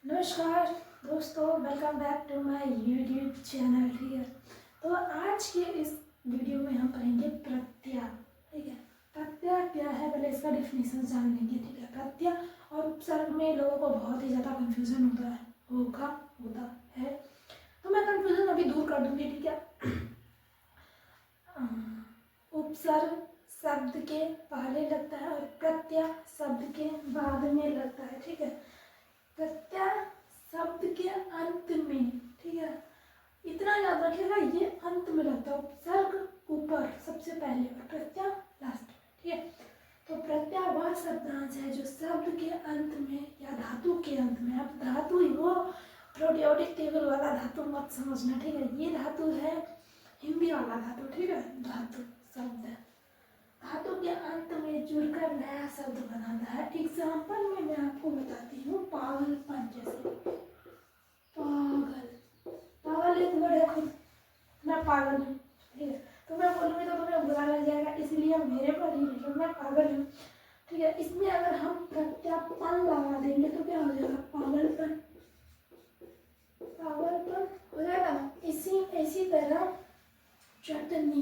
नमस्कार दोस्तों, welcome back to my YouTube channel. ठीक है, तो आज के इस वीडियो में हम पढ़ेंगे प्रत्यय। ठीक है, प्रत्यय क्या है पहले इसका डेफिनेशन जान लेंगे। ठीक है, प्रत्यय और उपसर्ग में लोगों को बहुत ही ज़्यादा कंफ्यूजन होता है, तो मैं कंफ्यूजन अभी दूर कर दूंगी। ठीक है, उपसर्ग शब्द के पहले लगता है और प्रत्यय शब्द के बाद में लगता है। ठीक है, प्रत्यय शब्द के अंत में। ठीक है, इतना याद रखिएगा, ये अंत में लगता है, उपसर्ग ऊपर सबसे पहले और प्रत्यय लास्ट। ठीक है, तो प्रत्यय वह शब्दांश है जो शब्द के अंत में या धातु के अंत में। अब धातु ही वो प्रोडियोडिक टेबल वाला धातु मत समझना। ठीक है, ये धातु है हिंदी वाला धातु। ठीक है, धातु शब्द है, धातु के अंत में जुड़कर नया शब्द बनाता है। एग्जाम्पल में मैं आपको बताती हूँ, पागलपन। जैसे पागल एक वर्ड है, खुद मैं पागल हूँ। ठीक है, तो मैं बोलूँगी तो तुम्हें बुरा लग जाएगा, इसलिए मेरे पर ही नहीं, मैं पागल हूँ। ठीक है, इसमें अगर हम प्रत्यापन लगा देंगे तो क्या हो जाएगा, पागलपन। पागलपन हो जाएगा ना। इसी तरह चटनी।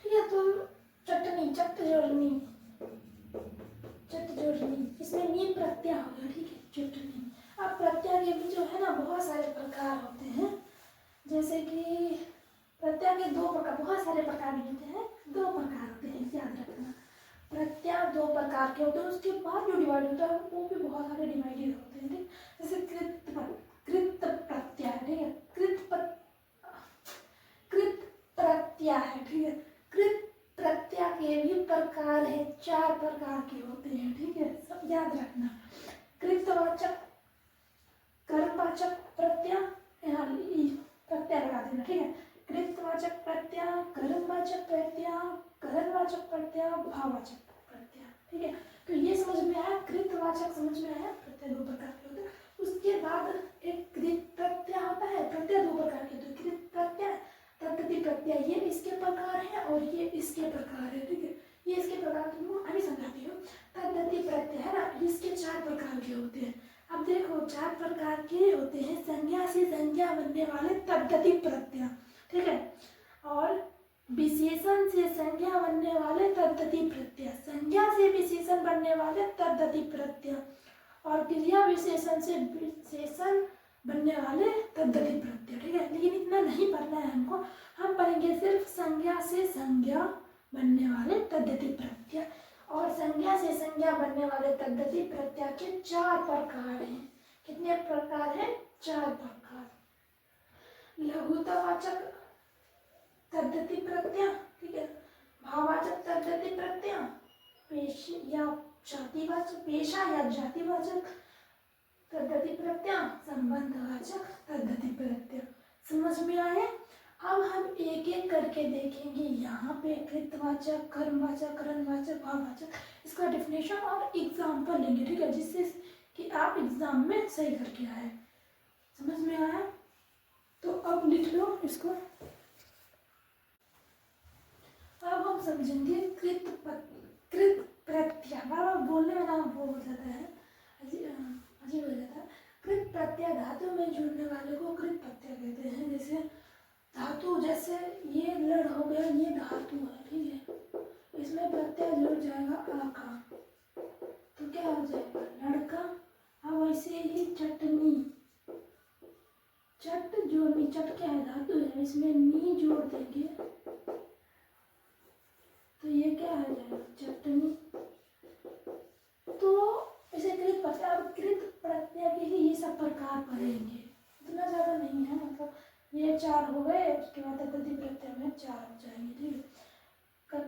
ठीक है, तो चटनी, चट जोड़नी, इसमें नी प्रत्यय हो गया। ठीक है, चटनी। अब प्रत्यय के भी जो है ना बहुत सारे प्रकार होते हैं। जैसे कि प्रत्यय के दो प्रकार, बहुत सारे प्रकार होते हैं, दो प्रकार होते हैं, याद रखना। प्रत्यय दो प्रकार के होते हैं, उसके बाद जो डिवाइड होता है वो भी बहुत सारे डिवाइडेड होते हैं। ठीक, जैसे कृत प्रत्यय। ठीक है, कृत प्रत्यय है। ठीक है, कृत प्रत्यय के भी प्रकार है, 4 प्रकार के होते हैं। ठीक है, सब याद रखना। कृतवाचक, कर्मवाचक प्रत्यय, यहाँ प्रत्यय लगा देना। ठीक है, कृतवाचक प्रत्यय, कर्मवाचक प्रत्यय, करणवाचक प्रत्यय, भाववाचक प्रत्यय। ठीक है, तो ये समझ में आया, कृतवाचक समझ में आया, प्रत्यय दो प्रकार के होते हैं। उसके बाद एक कृत प्रत्यय होता है, प्रत्यय दो प्रकार के होते हैं, कृत प्रत्यय, तद्धिति प्रत्यय। ये इसके प्रकार है और ये इसके प्रकार है। ठीक है, ये इसके प्रकार तुमको अभी समझाती हूँ। तद्धिति प्रत्यय है ना, इसके 4 प्रकार के होते हैं। अब देखो 4 प्रकार के होते हैं, संज्ञा से संज्ञा बनने वाले तद्धिति प्रत्यय। ठीक है, और विशेषण से संज्ञा बनने वाले तद्धिति प्रत्यय, संज्ञा से विशेषण बनने वाले तद्धिति प्रत्यय, और क्रिया विशेषण से विशेषण बनने वाले तद्धिति प्रत्यय। ठीक है, लेकिन इतना नहीं पढ़ना है हमको, हम पढ़ेंगे सिर्फ संज्ञा से संज्ञा बनने वाले तद्धिति प्रत्यय। और संज्ञा से संज्ञा बनने वाले तद्धिति प्रत्यय के 4 प्रकार हैं। कितने प्रकार हैं? 4 प्रकार। लघुतावाचक तद्धिति प्रत्यय। ठीक है, भाववाचक तद्धिति प्रत्यय, पेशा या जातिवाचक तद्धिति प्रत्यय, संबंधवाचक तद्धिति प्रत्यय। समझ में आए? अब हम एक एक करके देखेंगे। यहाँ पे कृतवाचक, कर्मवाचक, करणवाचक, भाववाचक, इसका डेफिनेशन और एग्जाम्पल लेंगे। ठीक है, जिससे कि आप एग्जाम में सही करके आए। समझ में आया? तो अब लिख लो इसको। अब हम समझेंगे कृत प्रत्यय। बार बोलने में ना वो हो जाता है, अजीब हो जाता है। कृत प्रत्यय धातु में जुड़ने वाले को कृत प्रत्यय कहते हैं। जैसे धातु, जैसे ये लड़ हो गया, ये धातु है। ठीक है, इसमें प्रत्यय जुड़ जाएगा आ का, तो क्या हो जाएगा, लड़का। अब वैसे ही चटनी, चट जोड़नी, चट क्या है, धातु है, इसमें नी जोड़ देंगे तो ये क्या हो जाएगा, चटनी। तो इसे कृत प्रत्यय। अब कृत प्रत्यय के ही ये सब प्रकार पढ़ेंगे, इतना ज़्यादा नहीं है, मतलब ये 4 हो गए, उसके बाद तद्धिति प्रत्यय में 4 हो जाएंगे। ठीक है,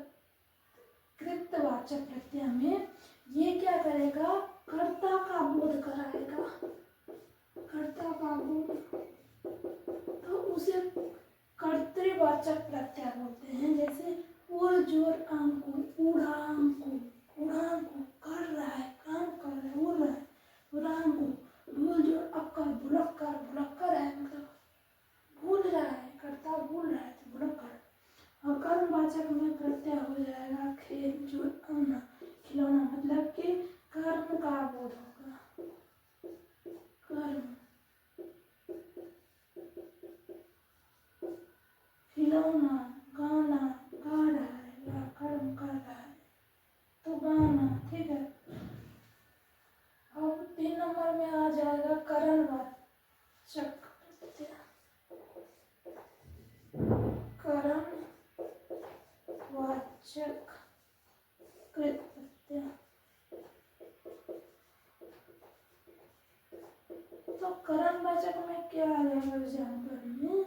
कृतवाचक प्रत्यय में ये क्या करेगा, कर्ता का बोध कराएगा, कर्ता का बोध, तो उसे कर्तृवाचक प्रत्यय बोलते हैं। जैसे उड़ जोर अंकुर, उड़ांकु, उड़ांकु, कर रहा है, काम कर रहा है, उड़ रहा है, उड़ांकु। भूल जोर अक्कर, भुलक्कर, भुलक्कर है मतलब भूल रहा है, कर्ता भूल रहा है, तो भुलक्कर। और कर्मवाचक में प्रत्यय हो जाएगा खेल जोर आना, खिलौना, मतलब कि खिलौना, गाना, गा रहा है या कर्म कर रहा है तो गाना, ठीक है। अब 3 नंबर में आ जाएगा करणवाचक प्रत्यय, करणवाचक कृत प्रत्यय। तो करणवाचक में क्या आ जाएगा एग्जाम्पल में,